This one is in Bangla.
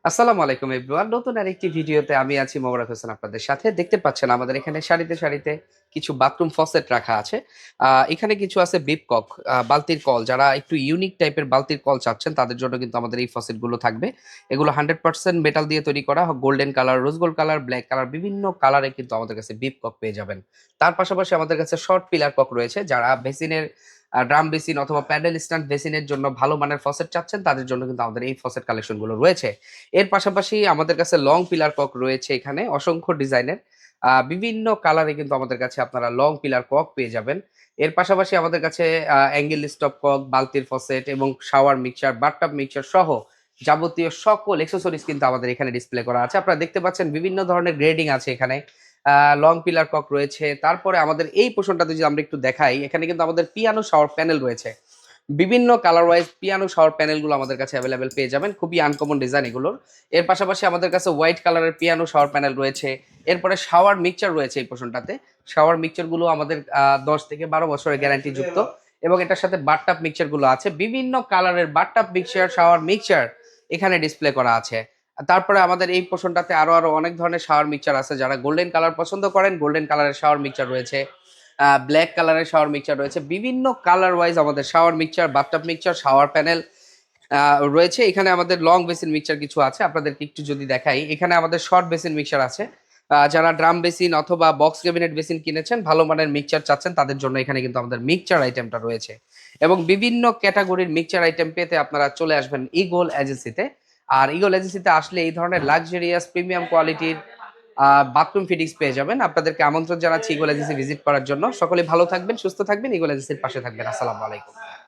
আসসালামু আলাইকুম এভরিওয়ান। নতুন আরেকটি ভিডিওতে আমি আছি মোবারক হোসেন আপনাদের সাথে। দেখতে পাচ্ছেন আমাদের এখানে সারিতে, সারিতে কিছু বাথরুম ফসেট রাখা আছে। এখানে কিছু আছে বিপকক বালতির কল। যারা একটু ইউনিক টাইপের বালতির কল চাচ্ছেন তাদের জন্য কিন্তু আমাদের এই ফসেট গুলো থাকবে। এগুলো 100% মেটাল দিয়ে তৈরি করা। Golden colour, rose gold colour, black colour বিভিন্ন কালারে কিন্তু আমাদের কাছে বিপকক পেয়ে যাবেন। তার পাশাপাশি আমাদের কাছে শর্ট পিলার কক রয়েছে। যারা বেসিনের ড্রাম বেসিন অথবা প্যাডেল স্ট্যান্ড বেসিনের জন্য ভালো মানের ফসেট চাচ্ছেন তাদের জন্য কিন্তু আমাদের এই ফসেট কালেকশন গুলো রয়েছে। এর পাশাপাশি আমাদের কাছে লং পিলার কক রয়েছে এখানে অসংখ্য ডিজাইনের। বিভিন্ন কালারে কিন্তু আমাদের কাছে আপনারা লং পিলার কক পেয়ে যাবেন। এর পাশাপাশি আমাদের কাছে অ্যাঙ্গেল স্টপ কক, বালতির ফসেট এবং শাওয়ার মিক্সচার, বাথটাব মিক্সচার সহ যাবতীয় সকল অ্যাক্সেসরিজ কিন্তু আমাদের এখানে ডিসপ্লে করা আছে। আপনারা দেখতে পাচ্ছেন বিভিন্ন ধরনের গ্রেডিং আছে এখানে। লং পিলার কক রয়েছে। তারপরে আমাদের এই পোর্শনটাতে যদি আমরা একটু দেখাই, এখানে কিন্তু আমাদের পিয়ানো শাওয়ার প্যানেল রয়েছে। বিভিন্ন কালার ওয়াইজ পিয়ানো শাওয়ার প্যানেলগুলো আমাদের কাছে অ্যাভেলেবেল পেয়ে যাবেন। খুবই আনকমন ডিজাইন এগুলোর। এর পাশাপাশি আমাদের কাছে হোয়াইট কালারের পিয়ানো শাওয়ার প্যানেল রয়েছে। এরপরে শাওয়ার মিক্সচার রয়েছে এই পোর্শনটাতে। শাওয়ার মিক্সচারগুলো আমাদের ১০ থেকে ১২ বছরের গ্যারান্টি যুক্ত এবং এটার সাথে বাথটাব মিক্সচারগুলো আছে। বিভিন্ন কালারের বাথটাব মিক্সচার, শাওয়ার মিক্সচার এখানে ডিসপ্লে করা আছে। তারপরে আমাদের এই পোর্শনটাতে আরো অনেক ধরনের শাওয়ার মিক্সচার আছে। যারা গোল্ডেন কালার পছন্দ করেন, গোল্ডেন কালারের শাওয়ার মিক্সচার রয়েছে। ব্ল্যাক কালারের শাওয়ার মিক্সচার রয়েছে। বিভিন্ন কালার ওয়াইজ আমাদের shower mixture, bathtub mixture, shower panel রয়েছে। এখানে আমাদের লং বেসিন মিক্সচার কিছু আছে। আপনাদেরকে একটু যদি দেখাই, এখানে আমাদের শর্ট বেসিন মিক্সচার আছে। যারা ড্রাম বেসিন অথবা বক্স ক্যাবিনেট বেসিন কিনেছেন, ভালো মানের মিক্সচার চাচ্ছেন তাদের জন্য এখানে কিন্তু আমাদের মিক্সচার আইটেমটা রয়েছে। এবং বিভিন্ন ক্যাটাগরির মিক্সচার আইটেম পেতে আপনারা চলে আসবেন ইগল এজেন্সিতে। আর ইগল এজেন্সিতে আসলে এই ধরনের লাক্সারিয়াস প্রিমিয়াম কোয়ালিটির বাথরুম ফিটিংস পেয়ে যাবেন। আপনাদেরকে আমন্ত্রণ জানাচ্ছি ইগল এজেন্সি ভিজিট করার জন্য। সকলে ভালো থাকবেন, সুস্থ থাকবেন, ইগল এজেন্সির পাশে থাকবেন। আসসালামু আলাইকুম।